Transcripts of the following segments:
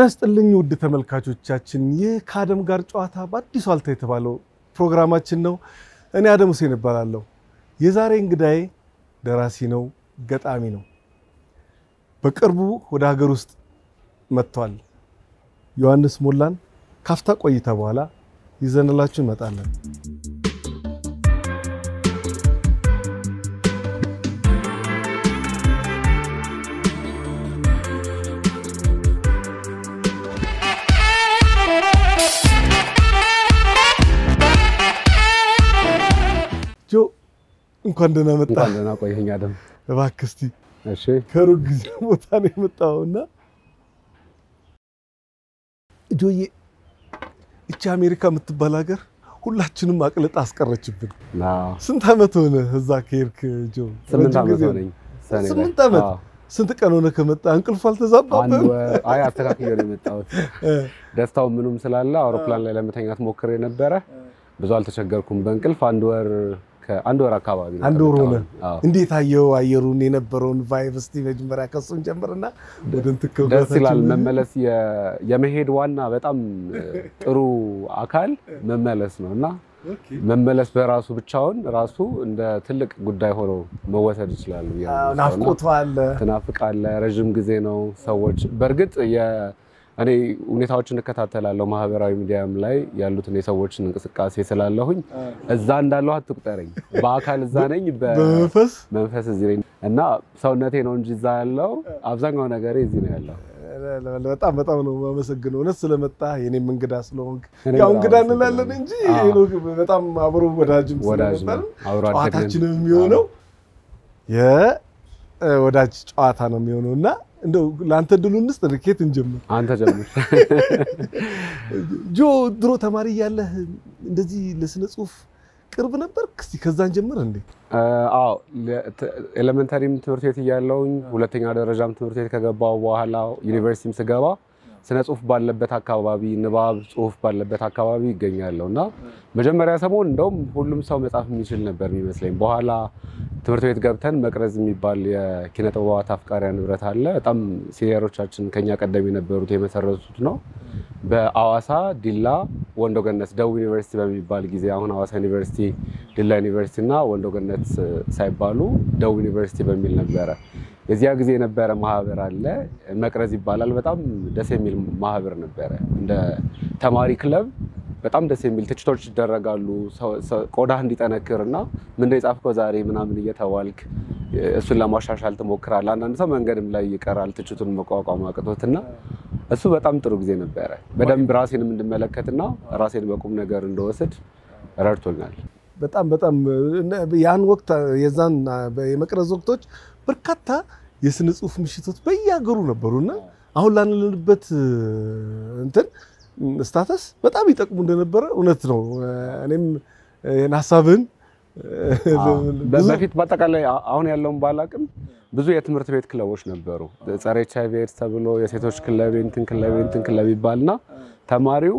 ጤናስጥልኝ ውድ ተመልካቾቻችን የካደም ጋር ጨዋታ በአዲስ ዋልታ የተባለው ፕሮግራማችን ነው። እኔ አደም ሁሴን እባላለሁ። የዛሬ እንግዳዬ ደራሲ ነው፣ ገጣሚ ነው። በቅርቡ ወደ ሀገር ውስጥ መጥቷል። ዮሐንስ ሞላን ካፍታ ቆይታ በኋላ ይዘንላችሁ እንመጣለን። ጆ እንኳን ደህና መጣ። እንኳን ደህና ቆየኝ አደም። እባክህ እስቲ እሺ ከሩቅ ጊዜ ቦታ ነው የመጣውና ጆዬ እቺ አሜሪካ የምትባል ሀገር ሁላችንም አቅልጣ አስቀረችብን። ስንት አመት ሆነ እዛ ከሄድክ ጆ? 8 አመት ሆነኝ። 8 አመት። ስንት ቀን ሆነ ከመጣ? እንቅልፍ አልተዛባብህም? አይ አስተካክዬ ነው የመጣሁት። ደስታው ምኑም ስላለ አውሮፕላን ላይ ለመተኛት ሞክሬ ነበረ። ብዙ አልተቸገርኩም። በእንቅልፍ አንድ ወር አካባቢ ነው። አንድ ወር ሆነ። እንዴት አየው አየሩን የነበረውን ቫይብ? እስቲ መጀመሪያ ከሱን ጀምርና ወደ እንትከው ደስ ይላል። መመለስ የመሄድ ዋና በጣም ጥሩ አካል መመለስ ነውና መመለስ በራሱ ብቻውን ራሱ እንደ ትልቅ ጉዳይ ሆኖ መወሰድ ይችላል። ናፍቆቱ አለ፣ ተናፍቃለ። ረጅም ጊዜ ነው ሰዎች በርግጥ እኔ ሁኔታዎችን እከታተላለሁ ማህበራዊ ሚዲያም ላይ ያሉትን የሰዎችን እንቅስቃሴ ስላለሁኝ እዛ እንዳለው አትቁጠረኝ። በአካል እዛ ነኝ፣ በመንፈስ እዚህ ነኝ እና ሰውነቴ ነው እንጂ እዛ ያለው አብዛኛው ነገሬ እዚህ ነው ያለው። በጣም ነው የማመሰግነው እውነት ስለመጣ የኔም እንግዳ ስለሆንክ። ያው እንግዳ እንላለን እንጂ በጣም አብሮ ወዳጅም ስለነበር ጨዋታችንም የሚሆነው የወዳጅ ጨዋታ ነው የሚሆነውና እንደው ላንተ ድሉንስ ተርኬት እንጀምር። አንተ ጀምር ጆ። ድሮ ተማሪ ያለህ እንደዚህ ለስነ ጽሁፍ ቅርብ ነበር? እስቲ ከዛን ጀምር እንዴ? አዎ ኤሌመንታሪም ትምህርት ቤት ያለውኝ ሁለተኛ ደረጃም ትምህርት ቤት ከገባው በኋላ ዩኒቨርሲቲም ስገባ ስነ ጽሁፍ ባለበት አካባቢ ንባብ ጽሁፍ ባለበት አካባቢ ይገኛለውና መጀመሪያ ሰሞን እንደውም ሁሉም ሰው መጻፍ የሚችል ነበር የሚመስለኝ። በኋላ ትምህርት ቤት ገብተን መቅረዝ የሚባል የኪነ ጥበባት አፍቃሪያን ንብረት አለ። በጣም ሲኒየሮቻችን ከኛ ቀደም የነበሩት የመሰረቱት ነው። በአዋሳ ዲላ ወንዶ ገነት ደቡብ ዩኒቨርሲቲ በሚባል ጊዜ አሁን አዋሳ ዩኒቨርሲቲ ዲላ ዩኒቨርሲቲ እና ወንዶ ገነት ሳይባሉ ደቡብ ዩኒቨርሲቲ በሚል ነበረ። የዚያ ጊዜ የነበረ ማህበር አለ፣ መቅረዝ ይባላል። በጣም ደስ የሚል ማህበር ነበረ። እንደ ተማሪ ክለብ በጣም ደስ የሚል ትችቶች ይደረጋሉ። ቆዳህ እንዲጠነክርና ምን የጻፍከው ዛሬ ምናምን እየተዋልክ እሱን ለማሻሻል ትሞክራለህ። አንዳንድ ሰው መንገድም ላይ ይቀራል ትችቱን መቋቋም አቅቶትና እሱ በጣም ጥሩ ጊዜ ነበረ። በደንብ ራሴንም እንድመለከትና ራሴን በቁም ነገር እንደወስድ ረድቶኛል። በጣም ያን ወቅት የዛን የመቅረዝ ወቅቶች በርካታ የስነ ጽሁፍ ምሽቶች በየሀገሩ ነበሩና አሁን ላንልንበት እንትን ስታተስ በጣም ይጠቅሙ እንደነበረ እውነት ነው። እኔም ሐሳብን በፊት በአጠቃላይ አሁን ያለውን ባላቅም ብዙ የትምህርት ቤት ክለቦች ነበሩ። ጸረ ኤችአይቪ ኤድስ ተብሎ የሴቶች ክለብ እንትን ክለብ ይባልና ተማሪው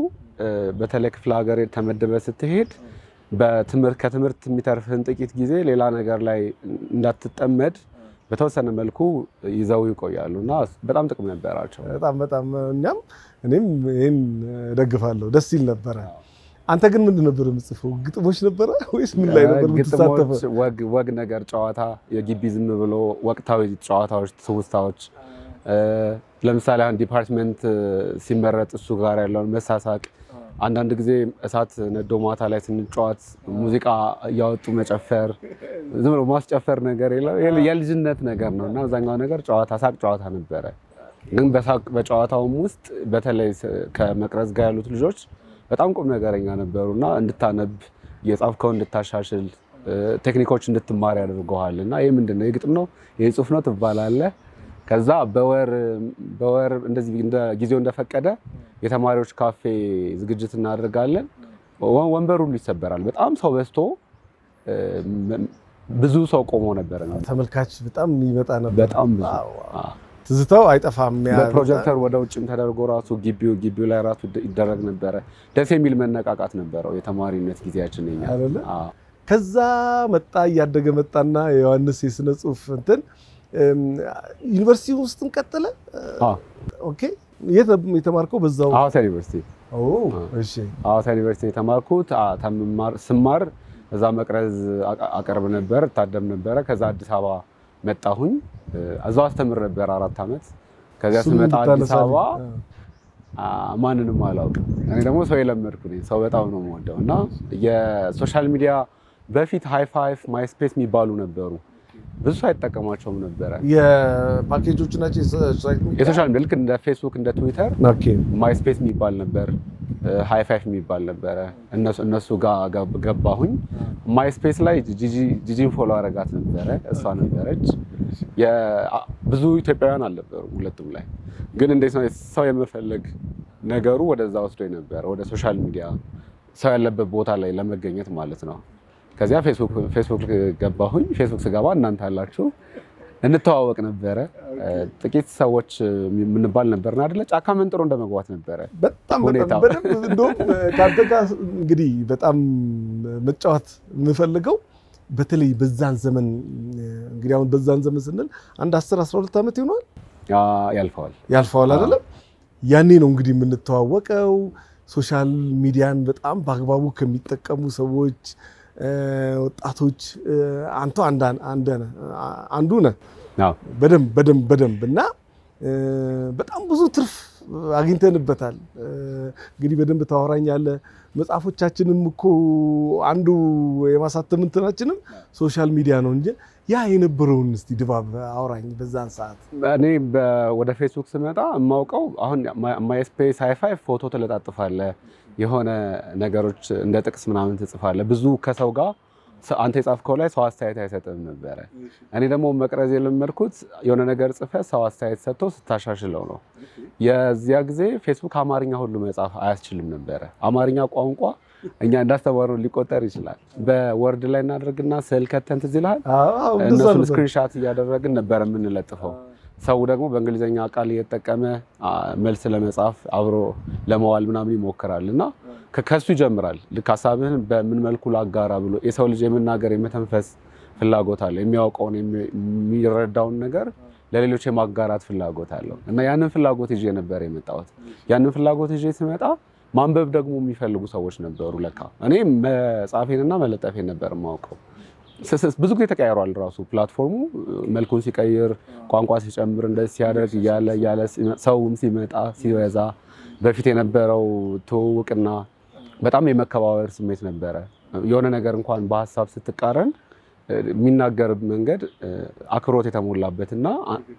በተለይ ክፍለ ሀገር ተመደበ ስትሄድ ከትምህርት የሚተርፍህን ጥቂት ጊዜ ሌላ ነገር ላይ እንዳትጠመድ በተወሰነ መልኩ ይዘው ይቆያሉና በጣም ጥቅም ነበራቸው። በጣም እኔም ይሄን ደግፋለሁ። ደስ ይል ነበር። አንተ ግን ምንድን ነበር የምትጽፈው? ግጥሞች ነበር ወይስ ምን ላይ ነበር የምትሳተፈው? ወግ ነገር ጨዋታ፣ የግቢ ዝም ብሎ ወቅታዊ ጨዋታዎች፣ ትውስታዎች። ለምሳሌ አንድ ዲፓርትመንት ሲመረጥ እሱ ጋር ያለውን መሳሳቅ፣ አንዳንድ ጊዜ እሳት ነዶ ማታ ላይ ስንጫወት ሙዚቃ እያወጡ መጨፈር፣ ዝም ብሎ ማስጨፈር ነገር የልጅነት ነገር ነውና አብዛኛው ነገር ሳቅ ጨዋታ ነበረ። ግን በጨዋታውም ውስጥ በተለይ ከመቅረዝ ጋር ያሉት ልጆች በጣም ቁም ነገረኛ ነበሩና እንድታነብ የጻፍከው እንድታሻሽል ቴክኒኮች እንድትማር ያደርገዋልና ይሄ ምንድነው የግጥም ነው የጽሁፍ ነው ትባላለህ። ከዛ በወር እንደዚህ ጊዜው እንደፈቀደ የተማሪዎች ካፌ ዝግጅት እናደርጋለን። ወንበሩ ሁሉ ይሰበራል። በጣም ሰው በዝቶ ብዙ ሰው ቆሞ ነበር። ተመልካች በጣም ይመጣ ነበር። በጣም ብዙ ትዝታው አይጠፋም። በፕሮጀክተር ወደ ውጭም ተደርጎ ራሱ ግቢው ላይ ራሱ ይደረግ ነበር። ደስ የሚል መነቃቃት ነበረው የተማሪነት ጊዜያችን ነኛ። ከዛ መጣ ያደገ መጣና የዮሐንስ የስነ ጽሁፍ እንትን ዩኒቨርሲቲ ውስጥ እንቀጥለ ኦኬ የት የተማርከው በዛው ሐዋሳ ዩኒቨርሲቲ እሺ ሐዋሳ ዩኒቨርሲቲ የተማርኩት ስማር እዛ መቅረዝ አቀርብ ነበር ታደም ነበር ከዛ አዲስ አበባ መጣሁኝ እዛው አስተምር ነበር 4 አመት ከዛ ስመጣ አዲስ አበባ ማንንም አላውቅም እኔ ደግሞ ሰው የለመድኩ ነኝ ሰው በጣም ነው የምወደውና የሶሻል ሚዲያ በፊት ሃይ5 ማይስፔስ የሚባሉ ነበሩ ብዙ ሳይጠቀማቸውም ነበር የፓኬጆች ናቸው የሶሻል ሚዲያ ልክ እንደ ፌስቡክ እንደ ትዊተር ኦኬ ማይስፔስ የሚባል ነበር ሃይ5 የሚባል ነበር እነሱ ጋር ገባሁኝ ማይስፔስ ላይ ጂጂን ፎሎ አረጋት ነበር እሷ ነበረች ብዙ ኢትዮጵያውያን አልነበሩ ሁለቱም ላይ ግን እንዴት ነው ሰው የመፈለግ ነገሩ ወደዛ ወስዶኝ ነበር ወደ ሶሻል ሚዲያ ሰው ያለበት ቦታ ላይ ለመገኘት ማለት ነው ከዚያ ፌስቡክ ገባሁኝ ፌስቡክ ስገባ እናንተ አላችሁ እንተዋወቅ ነበር ጥቂት ሰዎች ምንባል ነበርና አይደለ ጫካ መንጥሮ እንደመግባት ነበር በጣም በደንብ እንደውም ካንተ ጋር እንግዲህ በጣም መጫወት የምፈልገው በተለይ በዛን ዘመን እንግዲህ አሁን በዛን ዘመን ስንል አንድ 10 12 አመት ይሆናል ያልፈዋል አይደለ ያኔ ነው እንግዲህ የምንተዋወቀው ሶሻል ሚዲያን በጣም በአግባቡ ከሚጠቀሙ ሰዎች ወጣቶች አንተ አንዱ ነህ በደንብ እና በጣም ብዙ ትርፍ አግኝተንበታል እንግዲህ በደንብ ታወራኛለህ መጽሐፎቻችንም እኮ አንዱ የማሳተም እንትናችንም ሶሻል ሚዲያ ነው እንጂ ያ የነበረውን እስቲ ድባብ አውራኝ በዛን ሰዓት እኔ ወደ ፌስቡክ ስመጣ የማውቀው አሁን ማይስፔስ ሃይ5 ፎቶ ተለጣጥፋለህ የሆነ ነገሮች እንደ ጥቅስ ምናምን ትጽፋለህ ብዙ ከሰው ጋር አንተ የጻፍከው ላይ ሰው አስተያየት አይሰጥም ነበር እኔ ደግሞ መቅረዝ የለመድኩት የሆነ ነገር ጽፈህ ሰው አስተያየት ሰጥቶ ስታሻሽለው ነው የዚያ ጊዜ ፌስቡክ አማርኛ ሁሉ መጻፍ አያስችልም ነበር አማርኛ ቋንቋ እኛ እንዳስተባሩ ሊቆጠር ይችላል በወርድ ላይ እናደርግና ስዕል ከተን ትዝ ይላል እነሱን ስክሪንሻት እያደረግን ነበር የምንለጥፈው ሰው ደግሞ በእንግሊዘኛ ቃል እየተጠቀመ መልስ ለመጻፍ አብሮ ለመዋል ምናምን ይሞክራልና ከከሱ ይጀምራል ልክ ሐሳብህን በምን መልኩ ላጋራ ብሎ የሰው ልጅ የመናገር የመተንፈስ ፍላጎት አለ የሚያውቀውን የሚረዳውን ነገር ለሌሎች የማጋራት ፍላጎት አለው እና ያንን ፍላጎት ይዤ ነበር የመጣሁት ያንን ፍላጎት ይዤ ስመጣ ማንበብ ደግሞ የሚፈልጉ ሰዎች ነበሩ ለካ እኔ መጻፌንና መለጠፌን ነበር የማውቀው ብዙ ጊዜ ተቀያይሯል ራሱ ፕላትፎርሙ መልኩን ሲቀይር ቋንቋ ሲጨምር እንደዚህ ሲያደርግ ያለ ሰውም ሲመጣ ሲበዛ በፊት የነበረው ተውውቅና በጣም የመከባበር ስሜት ነበር የሆነ ነገር እንኳን በሐሳብ ስትቃረን የሚናገር መንገድ አክሮት የተሞላበትና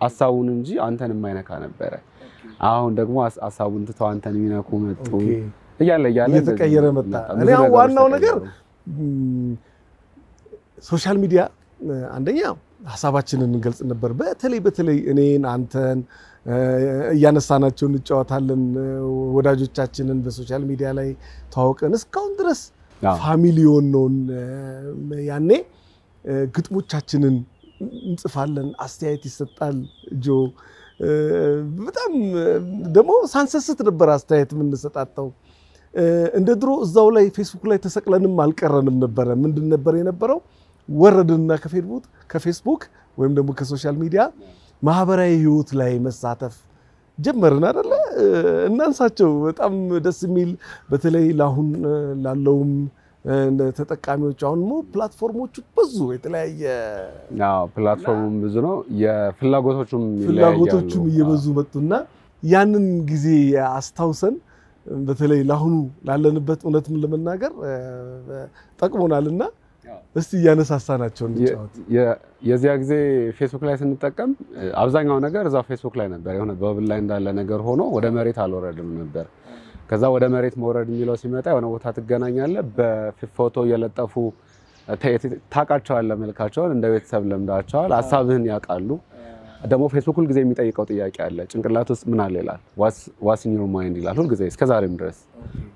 ሐሳቡን እንጂ አንተን የማይነካ ነበር አሁን ደግሞ ሐሳቡን ትተው አንተን የሚነኩ መጡ እያለ እየተቀየረ መጣ እኔ ዋናው ነገር ሶሻል ሚዲያ አንደኛ ሐሳባችንን እንገልጽ ነበር በተለይ እኔን አንተን እያነሳናቸው እንጫወታለን ወዳጆቻችንን በሶሻል ሚዲያ ላይ ተዋውቀን እስካሁን ድረስ ፋሚሊዮን ነው ያኔ ግጥሞቻችንን እንጽፋለን አስተያየት ይሰጣል ጆ በጣም ደግሞ ሳንሰስት ነበር አስተያየት ምን እንሰጣጣው እንደ ድሮ እዛው ላይ ፌስቡክ ላይ ተሰቅለንም አልቀረንም ነበር ምንድን ነበር የነበረው ወረድና ከፌስቡክ ወይም ደግሞ ከሶሻል ሚዲያ ማህበራዊ ህይወት ላይ መሳተፍ ጀመርን አይደለ እናንሳቸው በጣም ደስ የሚል በተለይ ላሁን ላለውም ተጠቃሚዎች አሁን ፕላትፎርሞቹ ብዙ የተለያየ ፕላትፎርሙም ብዙ ነው የፍላጎቶቹም እየበዙ መጡና ያንን ጊዜ አስታውሰን በተለይ ላሁኑ ላለንበት እውነትም ለመናገር ጠቅሞናልና እስቲ ያነሳሳናቸው እንጫወት የዚያ ጊዜ ፌስቡክ ላይ ስንጠቀም አብዛኛው ነገር እዛ ፌስቡክ ላይ ነበር የሆነ በብል ላይ እንዳለ ነገር ሆኖ ወደ መሬት አልወረድም ነበር ከዛ ወደ መሬት መውረድ የሚለው ሲመጣ የሆነ ቦታ ትገናኛለህ በፎቶ የለጠፉ ታቃቸዋለህ መልካቸውን እንደ ቤተሰብ ለምዳቸዋል ሐሳብህን ያቃሉ ደግሞ ፌስቡክ ሁሉ ጊዜ የሚጠይቀው ጥያቄ አለ ጭንቅላት ውስጥ ምን አለ ይላል ዋትስ ኢን ዩር ማይንድ ይላል ሁሉ ጊዜ እስከ ዛሬም ድረስ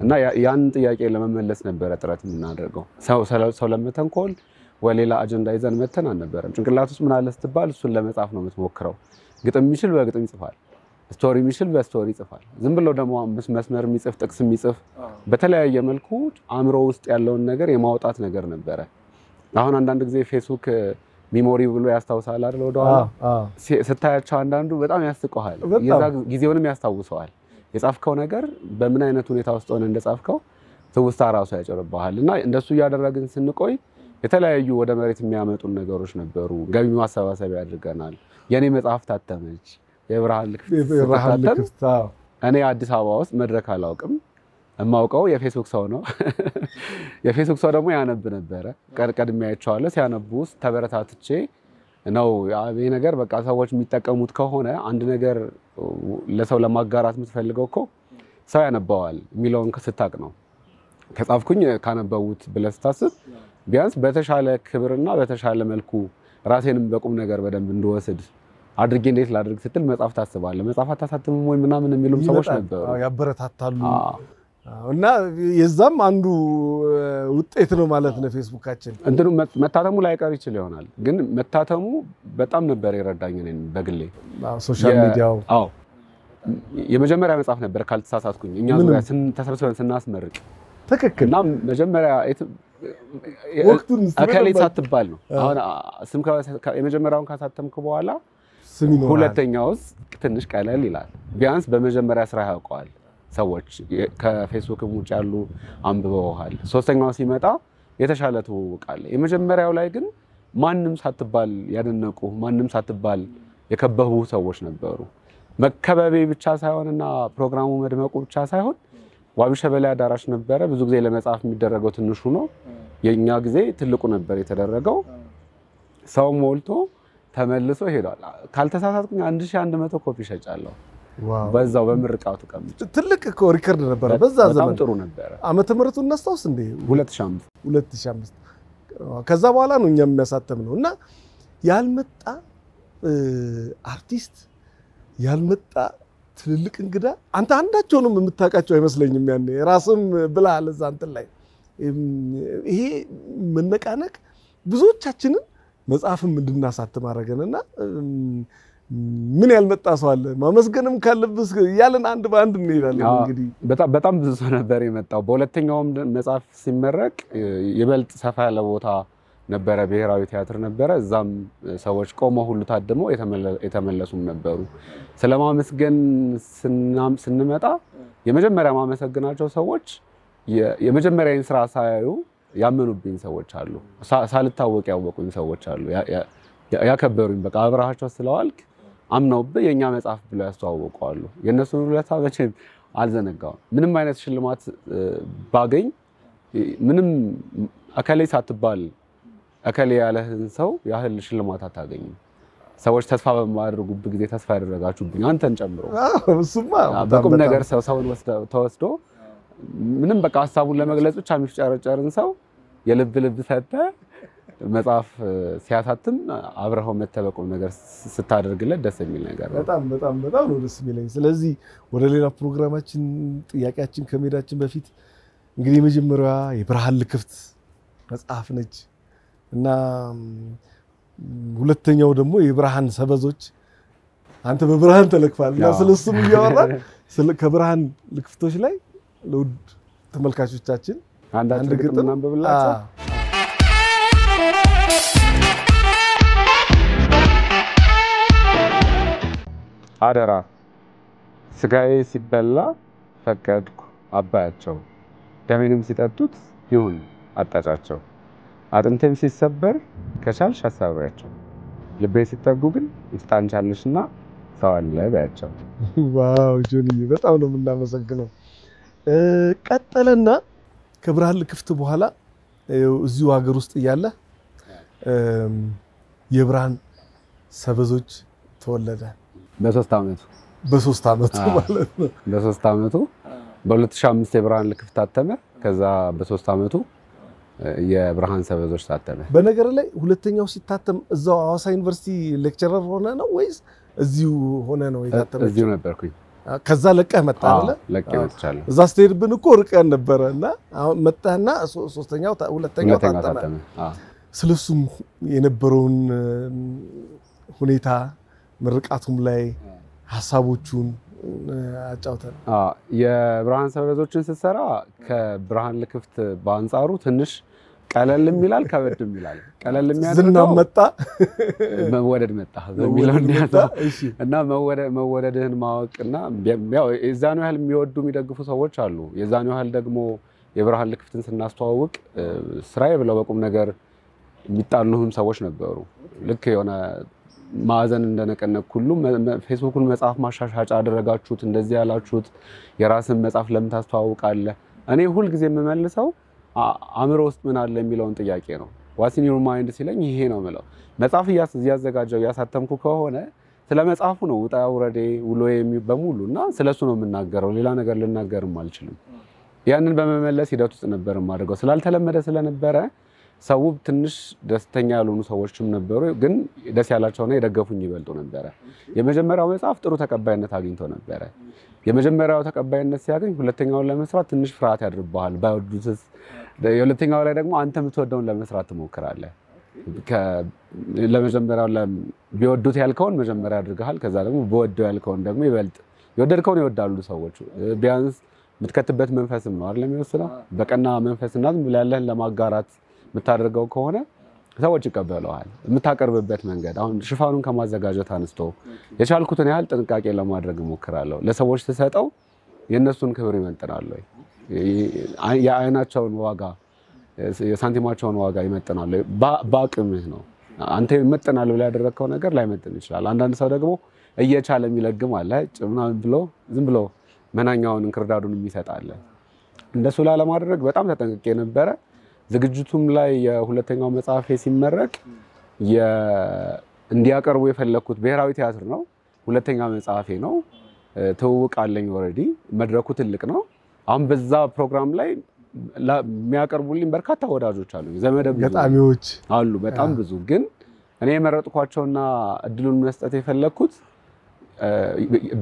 እና ያን ጥያቄ ለመመለስ ነበር ጥረት የምናደርገው ሰው ለመተንኮል ወሌላ አጀንዳ ይዘን መተን አንነበረም ጭንቅላት ውስጥ ምን አለ ስትባል እሱን ለመጻፍ ነው የምትሞክረው ግጥም የሚችል በግጥም ይጽፋል ስቶሪ የሚችል በስቶሪ ይጽፋል ዝም ብሎ ደግሞ መስመር የሚጽፍ ጥቅስ የሚጽፍ በተለያየ መልኩ አእምሮ ውስጥ ያለውን ነገር የማውጣት ነገር ነበረ አሁን አንዳንድ ጊዜ ፌስቡክ ሚሞሪ ብሎ ያስታውሳል አይደል ወደኋላ ስታያቸው አንዳንዱ በጣም ያስቀዋል የዛ ጊዜውንም ያስታውሰዋል የጻፍከው ነገር በምን አይነት ሁኔታ ውስጥ ሆነ እንደጻፍከው ትውስታ ራሱ ያጨርባልና እንደሱ ያደረግን ስንቆይ የተለያዩ ወደ መሬት የሚያመጡ ነገሮች ነበሩ ገቢ ማሰባሰቢያ ያድርገናል የኔ መጽሐፍ ታተመች የብርሃን ልክፍት እኔ አዲስ አበባ ውስጥ መድረክ አላውቅም እማውቀው የፌስቡክ ሰው ነው የፌስቡክ ሰው ደግሞ ያነብ ነበር ቀድሜያቸዋለሁ ሲያነቡስ ተበረታትቼ ነው ይሄ ነገር በቃ ሰዎች የሚጠቀሙት ከሆነ አንድ ነገር ለሰው ለማጋራት የምትፈልገው እኮ ሰው ያነባዋል ሚሊዮን ከስታቅ ነው ከጻፍኩኝ ካነበቡት ብለህ ስታስብ ቢያንስ በተሻለ ክብርና በተሻለ መልኩ ራሴንም በቁም ነገር በደንብ እንደወስድ አድርጌ እንዴት ላድርግ ስትል መጽሐፍ ታስባለህ መጽሐፍ አታሳትምም ወይ ምናምን የሚሉም ሰዎች ነበሩ ያበረታታሉ እና የዛም አንዱ ውጤት ነው ማለት ነው ፌስቡካችን እንትኑ መታተሙ ላይ ቀር ይችላል ይሆናል ግን መታተሙ በጣም ነበር ይረዳኝ እኔን በግሌ ሶሻል ሚዲያው አዎ የመጀመሪያ መጽሐፍ ነበር ካልተሳሳትኩኝ እኛ ዙሪያ ተሰብስበን ስናስመርቅ ተከክልና መጀመሪያ ወቅቱን አከሌ ሳትባል ነው አሁን ስም የመጀመሪያውን ካሳተምኩ በኋላ ሁለተኛውስ ትንሽ ቀለል ይላል ቢያንስ በመጀመሪያ ስራ ያውቀዋል ሰዎች ከፌስቡክም ውጭ ያሉ አንብበውሃል ሶስተኛው ሲመጣ የተሻለ ተወውቃለ የመጀመሪያው ላይ ግን ማንንም ሳትባል ያደነቁ ማንንም ሳትባል የከበቡ ሰዎች ነበሩ መከበቤ ብቻ ሳይሆንና ፕሮግራሙ መድመቁ ብቻ ሳይሆን ዋቢ ሸበሌ አዳራሽ ነበረ ብዙ ጊዜ ለመጻፍ የሚደረገው ትንሹ ነው የኛ ጊዜ ትልቁ ነበር የተደረገው ሰው ሞልቶ ተመልሶ ሄዷል ካልተሳሳትኩኝ 1100 ኮፒ ሸጫለሁ ዋው በዛው በምርቃቱ ቀምጭ ትልቅ እኮ ሪከርድ ነበር በዛ ዘመን በጣም ጥሩ ነበር ዓመተ ምህረቱን እናስታውስ እንዴ 2005 ከዛ በኋላ ነው እኛም የሚያሳተምነውና ያልመጣ አርቲስት ያልመጣ ትልልቅ እንግዳ አንተ አንዳቸውንም የምታውቃቸው አይመስለኝም ያኔ ራስም ብላል እዛ እንትን ላይ ይሄ መነቃነቅ ብዙዎቻችንን መጽሐፍም እንድናሳትም አረገንና ምን ያልመጣ ሰው አለ ማመስገንም ካለብስ ያለን አንድ ባንድ እንይላለን እንግዲህ በጣም ብዙ ሰው ነበር የመጣው በሁለተኛውም መጽሐፍ ሲመረቅ ይበልጥ ሰፋ ያለ ቦታ ነበረ ብሔራዊ ቲያትር ነበረ እዛም ሰዎች ቆመው ሁሉ ታድመው የተመለሱም ነበሩ ስለማመስገን ስንመጣ የመጀመሪያ ማመሰግናቸው ሰዎች የመጀመሪያውን ስራ ሳያዩ ያመኑብኝ ሰዎች አሉ ሳልታወቅ ያወቁኝ ሰዎች አሉ ያከበሩኝ በቃ አብራሃቸው ስለዋልክ አምነውብ የኛ መጽሐፍ ብለው ያስተዋወቁዋሉ የነሱን ሁለታ መቼም አልዘነጋው ምንም አይነት ሽልማት ባገኝ ምንም አከሌ ሳትባል አከሌ ያለህን ሰው ያህል ሽልማት አታገኝም ሰዎች ተስፋ በማድረጉበት ጊዜ ተስፋ ያደረጋችሁብኝ አንተን ጨምሮ እሱማ በቁም ነገር ሰውን ተወስዶ ምንም በቃ ሐሳቡን ለመግለጽ ብቻ የሚፍጨረጨርን ሰው የልብ ሰጠ መጽሐፍ ሲያሳትም አብረው መተበቁም ነገር ስታደርግለት ደስ የሚል ነገር በጣም ነው ደስ የሚለኝ ስለዚህ ወደ ሌላ ፕሮግራማችን ጥያቄያችን ከመሄዳችን በፊት እንግዲህ መጀመሪያዋ የብርሃን ልክፍት መጽሐፍ ነች እና ሁለተኛው ደግሞ የብርሃን ሰበዞች አንተ በብርሃን ተለክፋልና ስለሱም እያወራን ከብርሃን ልክፍቶች ላይ ለውድ ተመልካቾቻችን አንድ ግጥም አንብብላችሁ አደራ ስጋዬ ሲበላ ፈቀድኩ አባያቸው ደሜንም ሲጠጡት ይሁን አጣጫቸው አጥንቴም ሲሰበር ከቻልሽ አሳብሪያቸው ልቤ ሲጠጉ ግን ይስጣንቻልሽና ሰው አለ ባያቸው ዋው ጆኒ በጣም ነው የምናመሰግነው ቀጠለና ከብርሃን ልክፍት በኋላ እዚሁ ሀገር ውስጥ እያለ የብርሃን ሰበዞች ተወለደ በ3 አመቱ ማለት ነው በ3 አመቱ በ2005 የብርሃን ልክፍት ታተመ ከዛ በ3 አመቱ የብርሃን ሰበዞች ታተመ በነገር ላይ ሁለተኛው ሲታተም እዛው ሐዋሳ ዩኒቨርሲቲ ሌክቸረር ሆነ ነው ወይስ እዚሁ ሆነ ነው የታተመው እዚሁ ነበርኩኝ ከዛ ለቀህ መጣ አይደለ ለቀህ መጥቻለሁ እዛ ስትሄድብን እኮ ርቀን ነበርና አሁን መጣና ሁለተኛው ታተመ ስለሱም የነበረውን ሁኔታ ምርቃቱም ላይ ሐሳቦቹን አጫውተን የብርሃን ሰበዞችን ሲሰራ ከብርሃን ልክፍት በአንጻሩ ትንሽ ቀለልም ይላል ከበድም ይላል ቀለል ዝና የሚያደርገው መጣ መወደድ መጣ በሚለው እንዲያዘው እና መወደድህን ማወቅና ያው የዛኑ ያህል የሚወዱ የሚደግፉ ሰዎች አሉ የዛኑ ያህል ደግሞ የብርሃን ልክፍትን ስናስተዋውቅ ስራዬ ብለው በቁም ነገር የሚጣሉህም ሰዎች ነበሩ ልክ የሆነ ማዕዘን እንደነቀነቅ ሁሉ ፌስቡክን መጽሐፍ ማሻሻጫ አደረጋችሁት እንደዚህ ያላችሁት የራስን መጽሐፍ ለምን ታስተዋውቃለህ እኔ ሁሉ ጊዜ የምመልሰው አእምሮ ውስጥ ምን አለ የሚለውን ጥያቄ ነው what's in your mind ሲለኝ ይሄ ነው ማለት መጽሐፍ ያዘጋጀው ያሳተምኩ ከሆነ ስለ መጽሐፉ ነው ውጣ ውረዴ ውሎዬ በሙሉና ስለሱ ነው የምናገረው ሌላ ነገር ልናገርም አልችልም ያንን በመመለስ ሂደት ውስጥ ነበር ማድረገው ስላልተለመደ ስለነበረ ሰው ትንሽ ደስተኛ ያልሆኑ ሰዎችም ነበሩ ግን ደስ ያላቸውና የደገፉኝ ይበልጡ ነበር የመጀመሪያው መጽሐፍ ጥሩ ተቀባይነት አግኝቶ ነበር የመጀመሪያው ተቀባይነት ሲያገኝ ሁለተኛውን ለመስራት ትንሽ ፍርሃት ያድርባል ባይወዱትስ የሁለተኛው ላይ ደግሞ አንተ የምትወደውን ለመስራት ትሞክራለህ ለመጀመሪያው ቢወዱት ያልከውን መጀመሪያ አድርገሃል ከዛ ደግሞ በወደው ያልከውን ደግሞ ይበልጥ የወደድከውን ይወዳሉ ሰዎች ቢያንስ ምትከተበት መንፈስም ነው አይደል የሚወስነው በቀና መንፈስና ዝም ብለህ ያለህን ለማጋራት ምታደርገው ከሆነ ሰዎች ይቀበሉሃል የምታቀርብበት መንገድ አሁን ሽፋኑን ከማዘጋጀት አንስቶ የቻልኩትን ያህል ጥንቃቄ ለማድረግ ሞክራለሁ ለሰዎች ተሰጠው የነሱን ክብር ይመጥናል ወይ የአይናቸውን ዋጋ የሳንቲማቸውን ዋጋ ይመጥናል ባቅምህ ነው አንተ ይመጥናል ብለ ያደረከው ነገር ላይ መጥን ይችላል አንዳንድ ሰው ደግሞ እየቻለ የሚለግም አለ ጭምናን ብሎ ዝም ብሎ መናኛውን እንክርዳዱን የሚሰጣል እንደሱ ለማድረግ በጣም ተጠንቅቄ ነበር ዝግጅቱም ላይ የሁለተኛው መጽሐፍ ሲመረቅ እንዲያቀርቡ የፈለኩት ብሔራዊ ቲያትር ነው ሁለተኛ መጽሐፌ ነው ተውቃለኝ ኦሬዲ መድረኩ ትልቅ ነው አሁን በዛ ፕሮግራም ላይ የሚያቀርቡልኝ በርካታ ወዳጆች አሉ ዘመደብ ገጣሚዎች አሉ በጣም ብዙ ግን እኔ የመረጥኳቸውና እድሉን መስጠት የፈለኩት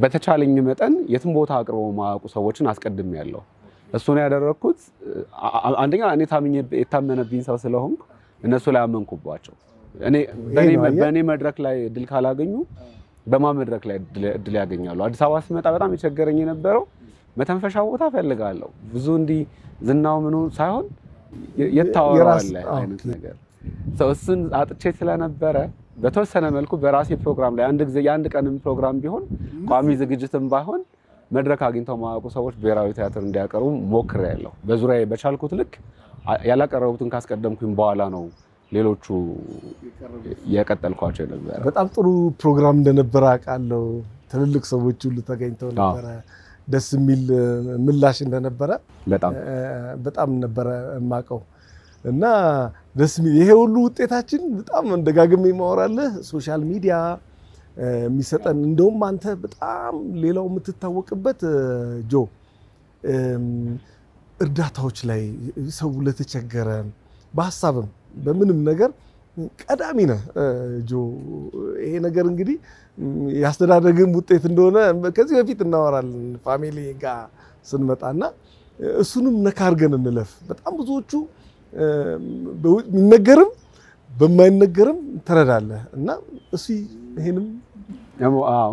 በተቻለኝ መጠን የትም ቦታ አቅርበው ማያውቁ ሰዎችን አስቀድሜያለሁ እሱን ያደረኩት አንደኛ እኔ የታመነብኝ ሰው ስለሆንኩ እነሱ ላይ አመንኩባቸው እኔ በኔ መድረክ ላይ ድል ካላገኙ በማመድረክ ላይ ድል ያገኛሉ አዲስ አበባ ስመጣ በጣም የቸገረኝ የነበረው መተንፈሻ ቦታ ፈልጋለሁ ብዙ እንዲ ዝናው ምኑ ሳይሆን የታወራለ አይነት ነገር እሱን አጥቼ ስለነበረ በተወሰነ መልኩ በራሴ ፕሮግራም ላይ አንድ ቀንም ፕሮግራም ቢሆን ቋሚ ዝግጅትም ባይሆን መድረክ አግኝተው ማያውቁ ሰዎች ብሔራዊ ቲያትር እንዲያቀርቡ ሞክሬያለሁ በዙሪያዬ በቻልኩት ልክ ያላቀረቡትን ካስቀደምኩኝ በኋላ ነው ሌሎቹ የቀጠልኳቸው ነበር በጣም ጥሩ ፕሮግራም እንደነበረ አቃለው ትልልቅ ሰዎች ሁሉ ተገኝተው ነበር ደስ የሚል ምላሽ እንደነበረ በጣም ነበር ማቀው እና ደስ የሚል ይሄ ሁሉ ውጤታችን በጣም እንደጋግሜ ማወራለህ ሶሻል ሚዲያ የሚሰጠን እንደውም አንተ በጣም ሌላው የምትታወቅበት ጆ እርዳታዎች ላይ ሰው ለተቸገረ በሐሳብም በምንም ነገር ቀዳሚ ነህ ጆ ይሄ ነገር እንግዲህ ያስተዳደግም ውጤት እንደሆነ ከዚህ በፊት እናወራለን ፋሚሊ ጋር ስንመጣና እሱንም ነካርገን እንለፍ በጣም ብዙዎቹ የሚነገርም በማይነገርም ተረዳለህ እና እሱ ይሄንም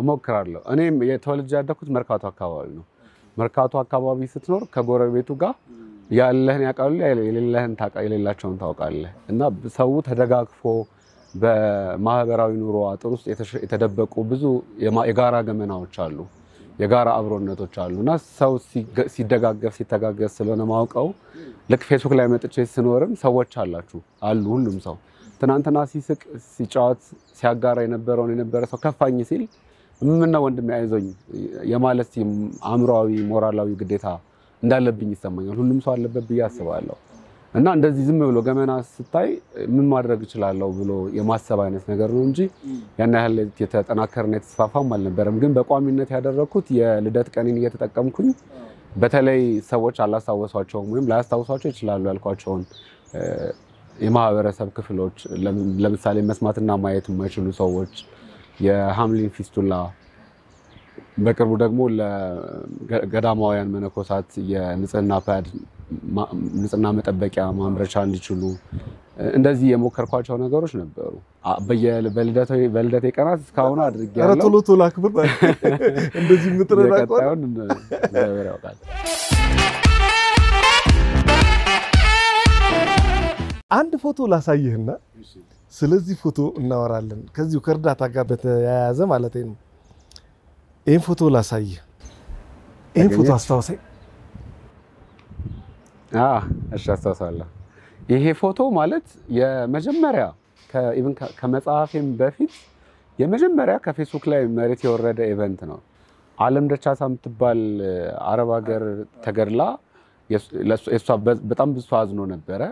ሞክራለሁ እኔም የተወልጄ ያደኩት መርካቶ አካባቢ ነው መርካቶ አካባቢ ስትኖር ከጎረቤቱ ጋር ያለህን ያቃሉ የሌላቸውን ታውቃለህ እና ሰው ተደጋግፎ በማህበራዊ ኑሮ አጥር ውስጥ የተደበቁ ብዙ የጋራ ገመናዎች አሉ የጋራ አብሮነቶች አሉና ሰው ሲደጋገፍ ሲተጋገዝ ስለሆነ ማውቀው ልክ ፌስቡክ ላይ መጥቼ ስኖርም ሰዎች አሉ ሁሉም ሰው ትናንትና ሲስቅ ሲጫወት ሲያጋራ የነበረ ሰው ከፋኝ ሲል ምንና ወንድም ያይዞኝ የማለስ አምሮአዊ ሞራላዊ ግዴታ እንዳለብኝ ይሰማኛል ሁሉም ሰው አለበት ያስባለሁ እና እንደዚህ ዝም ብሎ ገመና ስታይ ምን ማድረግ ይችላልው ብሎ የማሰብ አይነት ነገር ነው እንጂ ያን ያህል የተጠናከረና የተስፋፋም አልነበረም ግን በቋሚነት ያደረኩት የልደት ቀኔን እየተጠቀምኩኝ በተለይ ሰዎች አላስታወሷቸውም ወይም ላያስታውሷቸው ይችላሉ ያልኳቸውን የማህበረሰብ ክፍሎች ለምሳሌ መስማትና ማየት የማይችሉ ሰዎች የሃምሊን ፊስቱላ በቅርቡ ደግሞ ለገዳማውያን መነኮሳት የንጽህና ፓድ ንጽህና መጠበቂያ ማምረቻ እንዲችሉ እንደዚህ የሞከርኳቸው ነገሮች ነበሩ በልደቴ ቀናት እስካሁን አድርጌያለሁ ቶሎ አክብር እንደዚህ ምትረዳቀው አንድ ፎቶ ላሳይህና ስለዚህ ፎቶ እናወራለን ከዚሁ ከእርዳታ ጋር በተያያዘ ማለት ነው ይሄን ፎቶ ላሳይህ ይሄን ፎቶ አስታውሰኝ እሺ አስታውሳለሁ ይሄ ፎቶ ማለት የመጀመሪያ ከኢቭን ከመጽሐፌም በፊት የመጀመሪያ ከፌስቡክ ላይ መሬት የወረደ ኢቨንት ነው ዓለም ደቻሳ የምትባል አረብ ሀገር ተገድላ የሷ በጣም ብዙ አዝኖ ነበረ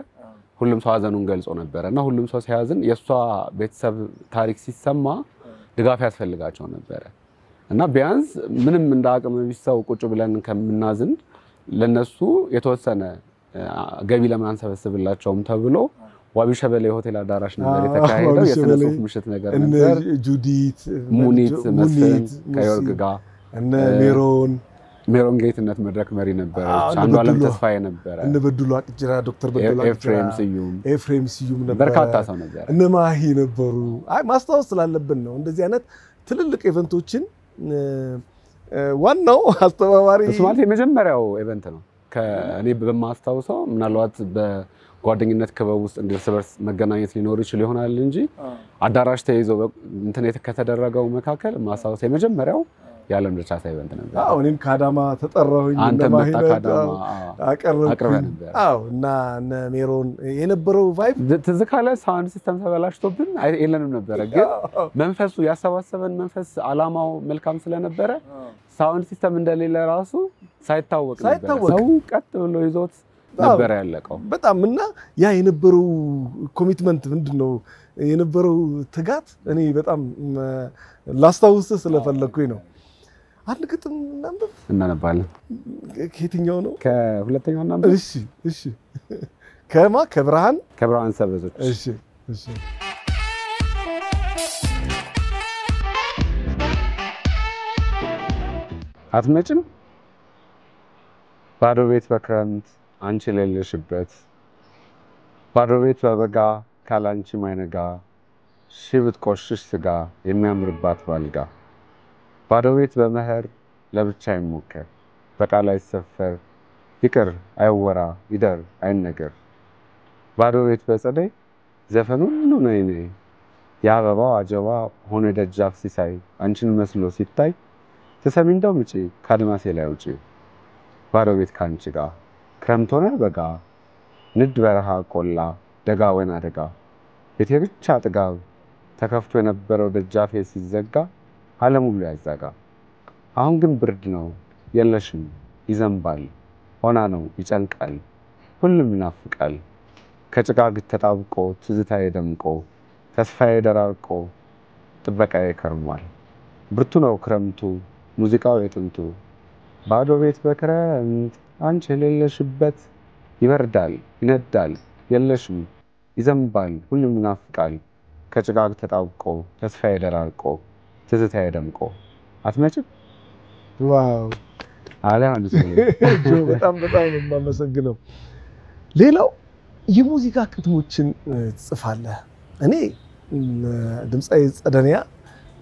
ሁሉም ሰው አዘኑን ገልጾ ነበርና ሁሉም ሰው ሲያዝን የሷ ቤተሰብ ታሪክ ሲሰማ ድጋፍ ያስፈልጋቸው ነበር እና ቢያንስ ምንም እንደ አቅም ቢሰው ቁጭ ብለን ከምናዝን ለነሱ የተወሰነ ገቢ ለምን አንሰበስብላቸውም ተብሎ ዋቢ ሸበሌ ሆቴል አዳራሽ ነበር የተካሄደው የስነ ጽሁፍ ምሽት ነገር ነበር ጁዲት ሙኒት መስፍን ከዮርግ ጋር እነ ሜሮን ጌትነት መድረክ መሪ ነበረች አንዱ ዓለም ተስፋዬ ነበረ እነ በድሉ አቅጅራ ዶክተር በድሉ አቅጅራ ኤፍሬም ስዩም ነበር በርካታ ሰው ነበር እነ ማሂ ነበሩ አይ ማስታወስ ስላለብን ነው እንደዚህ አይነት ትልልቅ ኢቨንቶችን ዋናው አስተባባሪ ማለት የመጀመሪያው ኢቨንት ነው ከእኔ በማስታውሰው ምናልባት በጓደኝነት ክበብ ውስጥ እንደርስ መገናኘት ሊኖር ይችላል ይሆናል እንጂ አዳራሽ ተይዞ ኢንተርኔት ከተደረገው መካከል ማስታወስ የመጀመሪያው የዓለም ደቻሳ ኢቨንት ነበር እኔም ካዳማ ተጠራሁኝ አንተ መጣ ካዳማ አቀርበ ነበር እና እነ ሜሮን የነበረው ቫይብ ትዝ ካለ ሳውንድ ሲስተም ተበላሽቶብን የለንም ነበር ግን መንፈሱ ያሰባሰበን መንፈስ አላማው መልካም ስለነበረ ሳውንድ ሲስተም እንደሌለ ራሱ ሳይታወቅ ነበር ሰው ቀጥ ብሎ ይዞት ነበር ያለቀው በጣም እና ያ የነበረው ኮሚትመንት ምንድነው የነበረው ትጋት እኔ በጣም ላስታውስ ስለፈለኩኝ ነው አንድ ግጥም እናነባለን ከየትኛው ነው ከሁለተኛው እናንበብ እሺ ከብርሃን ሰበዞች እሺ አትመጭም ባዶ ቤት በክረምት አንቺ ሌለሽበት ባዶ ቤት በበጋ ካላንቺ ማይነጋ ሽብት ቆሽሽ ስጋ የሚያምርባት ባልጋ ባዶ ቤት በመኸር ለብቻ ይሞከር በቃል አይሰፈር ይቅር አይወራ ይደር አይነገር ባዶ ቤት በጸደይ ዘፈን ሁሉ ነይኔ የአበባው አጀባ ሆኖ ደጃፍ ሲሳይ አንቺን መስሎ ሲታይ ተሰሚ እንደው ምጪ ካድማሴ ላይ ውጪ ባዶ ቤት ካንቺ ጋር ክረምት ሆነ በጋ ንድ በረሃ ቆላ ደጋ ወይና ደጋ ቤቴ ብቻ ጥጋብ ተከፍቶ የነበረው ደጃፌ ሲዘጋ ዓለም ሁሉ ያዛጋ አሁን ግን ብርድ ነው የለሽም ይዘንባል ሆና ነው ይጨንቃል ሁሉም ይናፍቃል ከጭጋግ ተጣብቆ ትዝታዬ ደምቆ ተስፋዬ ደራርቆ ጥበቃዬ ከርሟል ብርቱ ነው ክረምቱ ሙዚቃው የጥንቱ ባዶ ቤት በክረምት አንቺ የሌለሽበት ይበርዳል ይነዳል የለሽም ይዘንባል ሁሉም ይናፍቃል ከጭጋግ ተጣብቆ ተስፋዬ ደራርቆ ትዝታዬ ደምቆ አትመጭም ዋው አላን በጣም የማመሰግነው ሌላው የሙዚቃ ቅጥሞችን ጽፋለህ እኔ ድምጻዊ ጸደንያ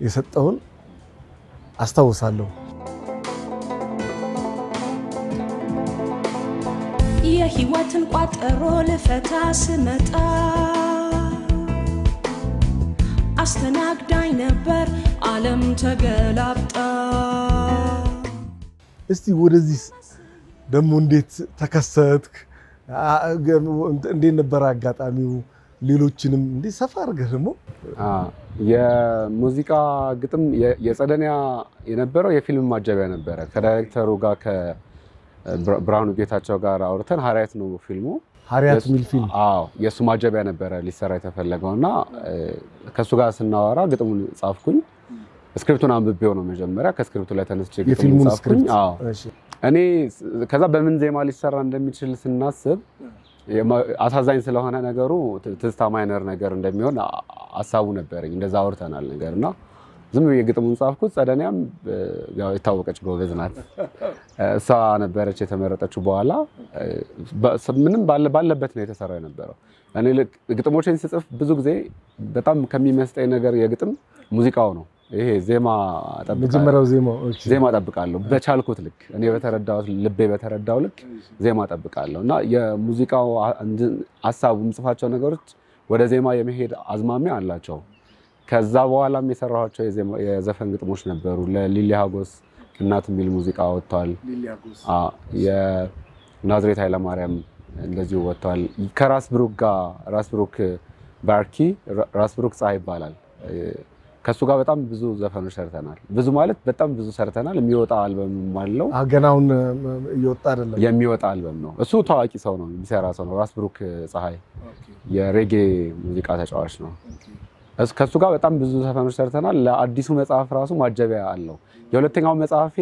የሰጠውን አስታውሳለሁ የህይወትን ቋጠሮ ልፈታ ስመጣ አስተናግዳኝ ነበር ዓለም ተገላብጣ እስቲ ወደዚህ ደሞ እንዴት ተከሰትክ እንዴት ነበር አጋጣሚው ሌሎችንም እንዴ ሰፋ አድርገህ ደሞ የሙዚቃ ግጥም የጸደንያ የነበረው የፊልም ማጀቢያ ነበር ከዳይሬክተሩ ጋር ከብርሃኑ ጌታቸው ጋር አውርተን ሐሪያት ነው ፊልሙ ሐሪያት ሚል ፊልም የሱ ማጀቢያ ነበር ሊሰራ የተፈለገውና ከሱ ጋር ስናወራ ግጥሙን ጻፍኩኝ ስክሪፕቱን አንብቤው ነው መጀመሪያ ከስክሪፕቱ ላይ ተነስቼ ግጥሙን ጻፍኩኝ እሺ እኔ ከዛ በምን ዜማ ሊሰራ እንደሚችል ስናስብ አሳዛኝ ስለሆነ ነገሩ ትዝታ ማይነር ነገር እንደሚሆን አሳቡ ነበርኝ እንደዛ አውርተናል ነገርና ዝም ብዬ ግጥሙን ጻፍኩት ጸደንያም ያው የታወቀች ጎበዝ ናት እሷ ነበረች የተመረጠችው በኋላ ምንም ባለበት ነው የተሰራው የነበረው እኔ ግጥሞችን ስጽፍ ብዙ ጊዜ በጣም ከሚመስጠኝ ነገር የግጥም ሙዚቃው ነው ይሄ ዜማ ጠብቃለሁ መጀመሪያው ዜማ ጠብቃለሁ በቻልኩት ልክ እኔ በተረዳው ልቤ በተረዳው ልክ ዜማ ጠብቃለሁ እና የሙዚቃው ሐሳቡ ምጽፋቸው ነገሮች ወደ ዜማ የመሄድ አዝማሚያ አላቸው ከዛ በኋላም የሰራኋቸው የዘፈን ግጥሞች ነበሩ ለሊሊ ሀጎስ እናት የሚል ሙዚቃ ወጥቷል የናዝሬት ኃይለ ማርያም እንደዚሁ ወጥቷል ከራስ ብሩክ ጋር ራስ ብሩክ ባርኪ ራስ ብሩክ ፀሐይ ይባላል ከሱ ጋር በጣም ብዙ ዘፈኖች ሰርተናል ብዙ ማለት በጣም ብዙ ሰርተናል የሚወጣ አልበም ማለው አገናውን ይወጣ አይደለም የሚወጣ አልበም ነው እሱ ታዋቂ ሰው ነው የሚሰራ ሰው ነው ራስ ብሩክ ፀሐይ የሬጌ ሙዚቃ ተጫዋች ነው ከሱ ጋር በጣም ብዙ ዘፈኖች ሰርተናል ለአዲሱ መጽሐፍ ራሱ ማጀቢያ አለው የሁለተኛው መጽሐፌ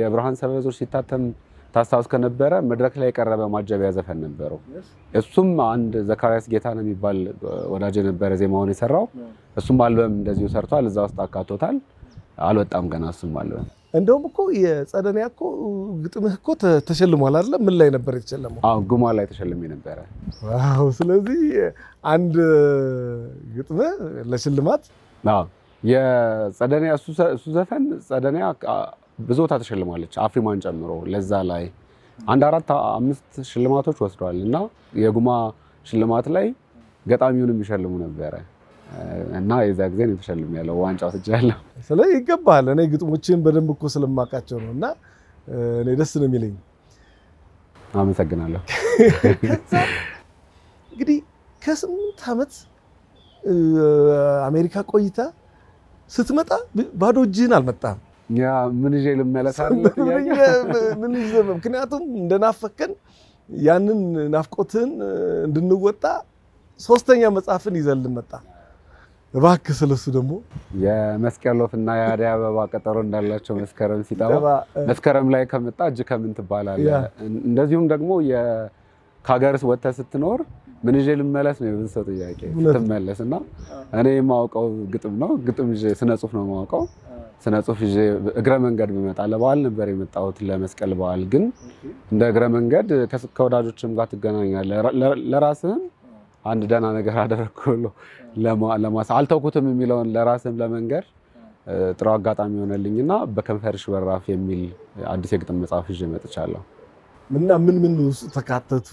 የብርሃን ሰበዞች ሲታተም ታስታውስ ከነበረ መድረክ ላይ የቀረበ ማጀቢያ ዘፈን ነበረው እሱም አንድ ዘካሪያስ ጌታነህ የሚባል ወዳጅ ነበረ ዜማውን የሰራው እሱም አልበም እንደዚሁ ሰርቷል እዛ ውስጥ አካቶታል አልወጣም ገና እሱም አልበም እንደውም እኮ የጸደኒያ እኮ ግጥምህ እኮ ተሸልሟል አይደል ምን ላይ ነበር የተሸለመው ጉማ ላይ ተሸልሜ ነበር ዋው ስለዚህ አንድ ግጥምህ ለሽልማት የጸደኒያ እሱ ዘፈን ጸደኒያ ብዙታ ተሸልማለች አፍሪማን ጨምሮ ለዛ ላይ አንድ 4-5 ሽልማቶች ወስደዋል እና የጉማ ሽልማት ላይ ገጣሚውንም ይሸልሙ ነበር እና የዛ ጊዜ ነው ተሸልሜያለሁ ዋንጫው ወስጃለሁ ስለዚህ ይገባል እኔ ግጥሞችን በደንብ እኮ ስለማቃቸው ነውና እኔ ደስ ነው የሚለኝ አመሰግናለሁ እንግዲህ ከ8 ዓመት አሜሪካ ቆይታ ስትመጣ ባዶ እጅህን አልመጣም ያ ምን ይዤ ልመለስ አለበት ምን ይዤ ምክንያቱም እንደናፈከን ያንን ናፍቆትን እንድንወጣ ሶስተኛ መጽሐፍን ይዘልን መጣ እባክህ ስለሱ ደግሞ የመስቀል ወፍና የአደይ አበባ ቀጠሮ እንዳላቸው መስከረም ሲጣባ መስከረም ላይ ከመጣ እጅ ከምን ትባላለህ እንደዚሁም ደግሞ ከሀገርስ ወጥተህ ስትኖር ምን ይዤ ልመለስ ነው የብዙ ሰው ጥያቄ ስትመለስና እኔ የማውቀው ግጥም ነው ግጥም ስነ ጽሁፍ ነው የማውቀው ስነ ጽሁፍ ይዤ እግረ መንገድ በመጣ ለበዓል ነበር የመጣሁት ለመስቀል በዓል ግን እንደ እግረ መንገድ ከወዳጆችም ጋር ትገናኛለህ ለራስህም አንድ ደህና ነገር አደረኩልህ ለማሳ አልተውኩትም የሚለውን ለራስህም ለመንገር ጥሩ አጋጣሚ ሆነልኝና በከንፈርሽ በራፍ የሚል አዲስ የግጥም መጽሐፍ ይዤ መጥቻለሁ እና ምን ውስጥ ተካተቱ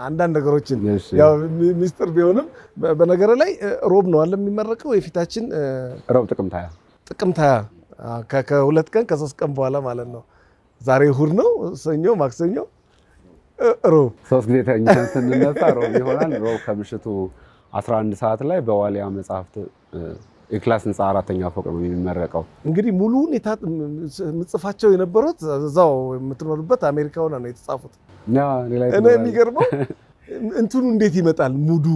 አንዳንድ ነገሮችን ያው ሚስጥር ቢሆንም በነገር ላይ ሮብ ነው አለ የሚመረቀው የፊታችን ሮብ ጥቅምት 20 ከሁለት ቀን ከ3 ቀን በኋላ ማለት ነው ዛሬ እሑድ ነው ሰኞ ማክሰኞ ሮብ 3 ጊዜ ተኝተን ስንነሳ ሮብ ይሆናል ሮብ ከምሽቱ 11 ሰዓት ላይ በዋሊያ መጽሐፍት የክላስ ህንፃ 4ኛ ፎቅ ነው የሚመረቀው እንግዲህ ሙሉውን ምጽፋቸው የነበሩት እዛው የምትኖርበት አሜሪካ ሆነ ነው የተጻፉት እኔ የሚገርመው እንትኑ እንዴት ይመጣል ሙዱ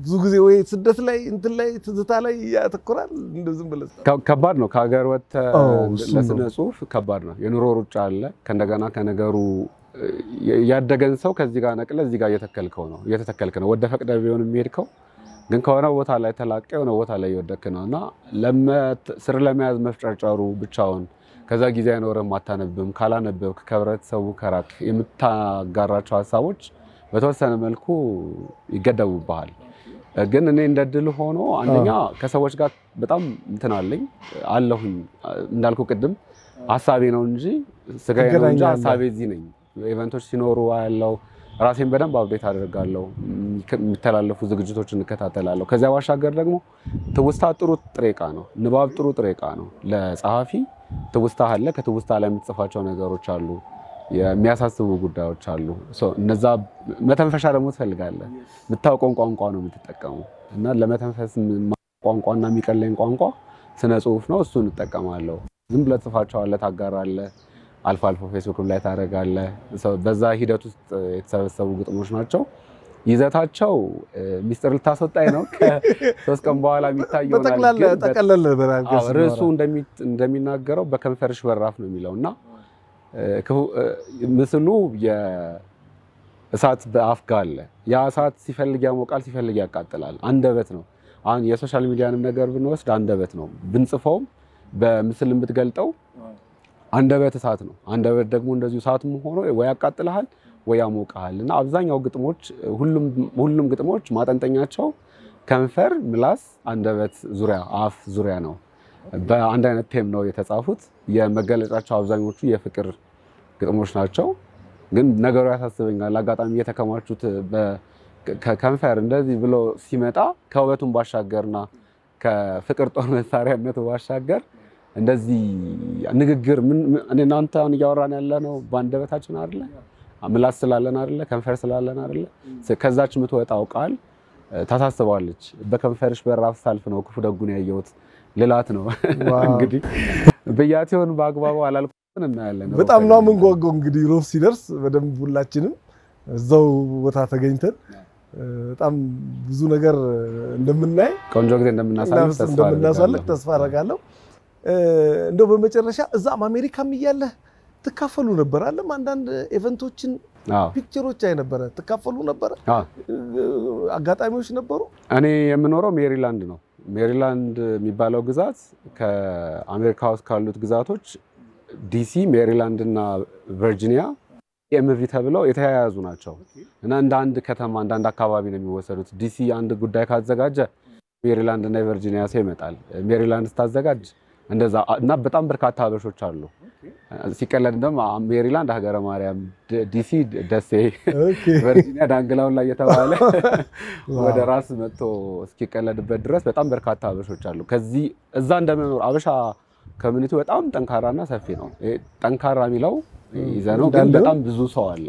ብዙ ጊዜ ወይ ስደት ላይ እንትን ላይ ትዝታ ላይ ያተኮራል እንደዚህ ብለስ ከባድ ነው ከሀገር ወጥተ ለስነ ጽሁፍ ከባድ ነው የኑሮ ሩጫ አለ ከእንደገና ከነገሩ ያደገን ሰው ከዚህ ጋር ነቅለ እዚህ ጋር እየተተከልክ ነው ወደ ፈቅደ ቢሆን የሚሄድከው ግን ከሆነ ቦታ ላይ ተላቀው ነው ቦታ ላይ ይወደክ ነውና ስር ለመያዝ መፍጨርጨሩ ብቻውን ከዛ ጊዜ አይኖርም አታነብም ካላነበብክ ከህብረተሰቡ ከራክ የምታጋራቸው ሐሳቦች በተወሰነ መልኩ ይገደቡብሃል ግን እኔ እንደድል ሆኖ አንደኛ ከሰዎች ጋር በጣም እንትናለኝ አለሁኝ እንዳልኩ ቅድም ሐሳቤ ነው እንጂ ስጋዬ ነው እንጂ ሐሳቤ እዚህ ነኝ ኢቨንቶች ሲኖሩ ያለው ራሴን በደንብ አፕዴት አደርጋለሁ የሚተላለፉ ዝግጅቶችን እንከታተላለሁ ከዛ ባሻገር ደግሞ ትውስታ ጥሩ ጥሬ ዕቃ ነው ንባብ ጥሩ ጥሬ ዕቃ ነው ለጸሐፊ ትውስታ አለ ከትውስታ ላይ የምትጽፋቸው ነገሮች አሉ የሚያሳስቡ ጉዳዮች አሉ እነዛ መተንፈሻ ደግሞ ትፈልጋለህ የምታውቀው ቋንቋ ነው የምትጠቀመው እና ለመተንፈስ ቋንቋና የሚቀለኝ ቋንቋ ስነ ጽሁፍ ነው እሱን እንጠቀማለሁ ዝም ብለህ ጽፋቸዋለህ ታጋራለህ አልፎ ፌስቡክ ላይ ታረጋለህ በዛ ሂደት ውስጥ የተሰበሰቡ ግጥሞች ናቸው ይዘታቸው ሚስጥር ልታስወጣኝ ነው ከ3 ቀን በኋላ የሚታየው ነው ተቀለለ በራገስ ርዕሱ እንደሚናገረው በከንፈርሽ በራፍ ነው የሚለውና ምስሉ የእሳት በአፍ ጋር አለ ያ እሳት ሲፈልግ ያሞቃል ሲፈልግ ያቃጥላል አንደበት ነው አሁን የሶሻል ሚዲያንም ነገር ብንወስድ አንደበት ነው ብንጽፈው በምስልም ብትገልጠው አንደበት እሳት ነው አንደበት ደግሞ እንደዚሁ እሳትም ሆኖ ወይ ያቃጥልሃል ወይ ያሞቃል እና አብዛኛው ግጥሞች ሁሉም ግጥሞች ማጠንጠኛቸው ከንፈር ምላስ አንደበት ዙሪያ አፍ ዙሪያ ነው በአንድ አይነት ቴም ነው የተጻፉት የመገለጫቸው አብዛኞቹ የፍቅር ግጥሞች ናቸው ግን ነገሩ ያሳስበኛል አጋጣሚ የተከማቹት ከከንፈር እንደዚህ ብሎ ሲመጣ ከውበቱን ባሻገርና ከፍቅር ጦር መሳሪያነቱ ባሻገር እንደዚህ ንግግር እኔና አንተ አሁን እያወራን ያለነው ባንደበታችን አይደለ ምላስ ስላለን አይደለ ከንፈር ስላለን አይደለ ከዛች ምትወጣው ቃል ታሳስባለች በከንፈርሽ በራፍ ሳልፍ ነው ክፉ ደጉን ያየሁት ሌላት ነው እንግዲህ በያቴውን በአግባቡ አላልኩን እናያለን በጣም ነው መንጓጓው እንግዲህ ሮብ ሲደርስ በደንብ ሁላችንም እዛው ቦታ ተገኝተን በጣም ብዙ ነገር እንደምናይ ቆንጆ ጊዜ እንደምናሳልፍ ተስፋ አደርጋለሁ እንደው በመጨረሻ እዛም አሜሪካም ይያለ ተካፈሉ ነበር አለም አንዳንድ ኢቨንቶችን ፒክቸሮች አይ ነበር ተካፈሉ ነበር አጋጣሚዎች ነበሩ እኔ የምኖረው ሜሪላንድ ነው ሜሪላንድ የሚባለው ግዛት ከአሜሪካ ውስጥ ካሉት ግዛቶች ዲሲ ሜሪላንድ እና ቨርጂኒያ ኤምቪ ተብለው የተያያዙ ናቸው እና እንደ አንድ ከተማ እንደ አንድ አካባቢ ነው የሚወሰዱት ዲሲ አንድ ጉዳይ ካዘጋጀ ሜሪላንድ እና ቨርጂኒያ ሰው ይመጣል ሜሪላንድ ስታዘጋጅ እንደዛ እና በጣም በርካታ ሀበሾች አሉ ሲቀለድ ደግሞ ሜሪላንድ ሀገረ ማርያም ዲሲ ደሴ ቨርጂኒያ ዳንግላውን ላይ የተባለ ወደ ራስ መጥቶ እስኪቀለድበት ድረስ በጣም በርካታ ሀበሾች አሉ ከዚህ እዛ እንደመኖር ሀበሻ ኮሚኒቲ በጣም ጠንካራና ሰፊ ነው ጠንካራ የሚለው ይዘነው ግን በጣም ብዙ ሰው አለ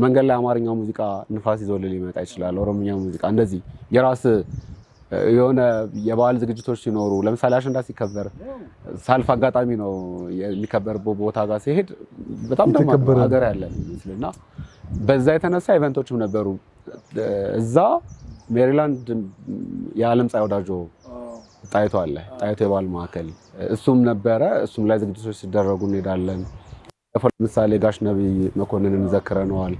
መንገድ ላይ አማርኛ ሙዚቃ ንፋስ ይዞልል ይመጣ ይችላል ኦሮምኛ ሙዚቃ እንደዚህ የራስ የሆነ የባህል ዝግጅቶች ሲኖሩ ለምሳሌ አሸንዳ ሲከበር ሳልፍ አጋጣሚ ነው የሚከበርበት ቦታ ጋር ሲሄድ በጣም ደግሞ ሀገር ያለ ይመስልና በዛ የተነሳ ኢቨንቶችም ነበሩ እዛ ሜሪላንድ የዓለም ፀሐይ ወዳጆ ጣይቶ አለ ጣይቶ የባህል ማዕከል እሱም ነበረ እሱም ላይ ዝግጅቶች ሲደረጉ እንሄዳለን ለምሳሌ ጋሽ ነብይ መኮንንን ዘክረነዋል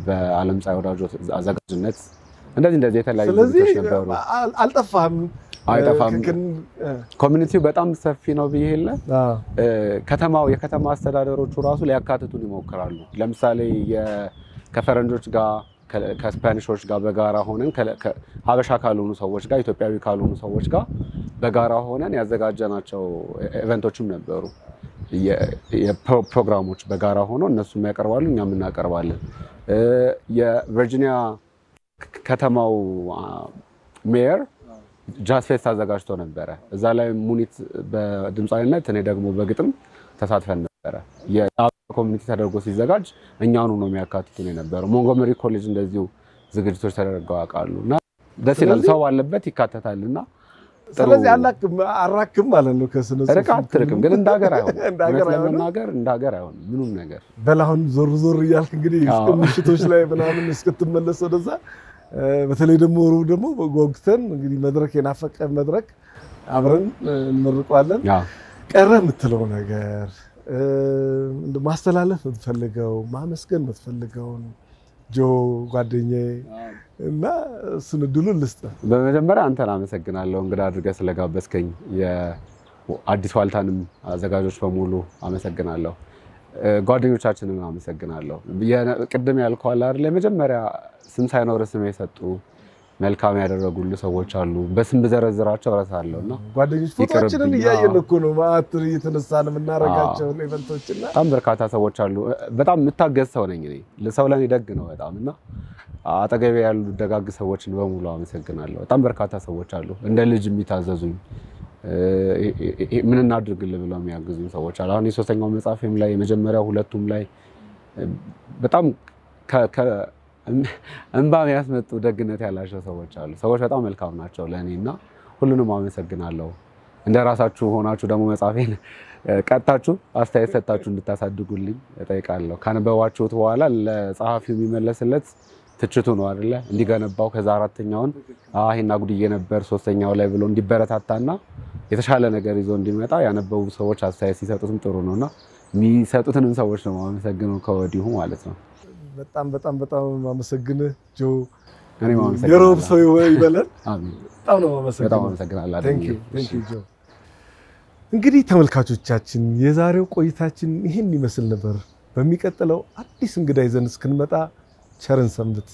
በዓለም ፀሐይ ወዳጆ አዘጋጅነት እንደዚህ የተለያዩ ዝግጅቶች ነበሩ አልጠፋም ኮሚኒቲው በጣም ሰፊ ነው ብዬሄለ የከተማ አስተዳደሮቹ ራሱ ሊያካትቱን ይሞክራሉ ለምሳሌ ከፈረንጆች ጋር ከስፓኒሾች ጋር በጋራ ሆነን ሀበሻ ካልሆኑ ሰዎች ጋር ኢትዮጵያዊ ካልሆኑ ሰዎች ጋር በጋራ ሆነን ያዘጋጀናቸው ኢቨንቶችም ነበሩ የፕሮግራሞች በጋራ ሆኖ እነሱም ያቀርባሉ እኛም እናቀርባለን የቨርጂኒያ ከተማው ሜየር ጃዝ ፌስት አዘጋጅቶ ነበር እዛ ላይ ሙኒት በድምጻዊነት እኔ ደግሞ በግጥም ተሳትፈን ነበር የኮሚኒቲ ተደርጎ ሲዘጋጅ እኛኑ ነው የሚያካትቱን የነበረው ሞንጎመሪ ኮሌጅ እንደዚሁ ዝግጅቶች ተደርገው ያውቃሉና ደስ ይላል ሰው ባለበት ይካተታልና ስለዚህ አራክም ማለት ነው ከስነ ተረካትርክም ግን እንዳገር አይሆን ምንም ነገር በላሁን ዞር ይያልክ እንግዲህ ምሽቶች ላይ ምናምን እስክትመለስ ወደዛ በተለይ ደግሞ ጎግተን እንግዲህ መድረክ የናፈቀ መድረክ አብረን እንመርቋለን ቀረ የምትለው ነገር ማስተላለፍ የምትፈልገው ማመስገን የምትፈልገው ጆ ጓደኛዬ እና እሱን ድሉን ልስጥ በመጀመሪያ አንተን አመሰግናለሁ እንግዳ አድርገህ ስለጋበዝከኝ የአዲስ ዋልታንም አዘጋጆች በሙሉ አመሰግናለሁ ጓደኞቻችንን አመሰግናለሁ ቅድም ያልከው አይደል መጀመሪያ ስም ሳይኖር ስም የሰጡ መልካም ያደረጉልኝ ሰዎች አሉ በስም በዘረዝራቸው ራሳለውና ጓደኞች ፎቶአችንን ያየን እኮ ነው ማአትር እየተነሳን እናረጋቸው ኢቨንቶችና በጣም በርካታ ሰዎች አሉ በጣም የምታገዝ ሰው ነኝ እኔ ለሰው ለኔ ደግ ነው በጣምና አጠገቤ ያሉ ደጋግ ሰዎችን በሙሉ አመሰግናለሁ በጣም በርካታ ሰዎች አሉ እንደ ልጅ የሚታዘዙኝ ምን እናድርግልህ ብለው የሚያግዙኝ ሰዎች አሉ አሁን የሶስተኛው መጽሐፌም ላይ የመጀመሪያው ሁለቱም ላይ በጣም እንባ የሚያስመጡ ደግነት ያላቸው ሰዎች አሉ ሰዎች በጣም መልካም ናቸው ለኔና ሁሉንም አመሰግናለሁ እንደራሳችሁ ሆናችሁ ደግሞ መጽሐፌን ቀጣችሁ አስተያየት ሰጣችሁ እንድታሳድጉልኝ እጠይቃለሁ ካነበባችሁት በኋላ ለጸሐፊው የሚመለስለት ትችቱ ነው አይደለ እንዲገነባው ከዛ አራተኛውን ይሄና ጉድዬ ነበር ሶስተኛው ላይ ብሎ እንዲበረታታና የተሻለ ነገር ይዞ እንዲመጣ ያነበቡ ሰዎች አስተያየት ሲሰጡትም ጥሩ ነውና የሚሰጡትንም ሰዎች ነው ማመሰግነው ከወዲሁ ማለት ነው በጣም ማመሰግንህ ጆ እኔ ማመሰግናለሁ የሮብ ሰው ይበለን አሜን በጣም ነው ማመሰግናለሁ በጣም አመሰግናለሁ Thank you ጆ እንግዲህ ተመልካቾቻችን የዛሬው ቆይታችን ይሄን ይመስል ነበር በሚቀጥለው አዲስ እንግዳ ይዘን እስክንመጣ ቸርን ሰንብት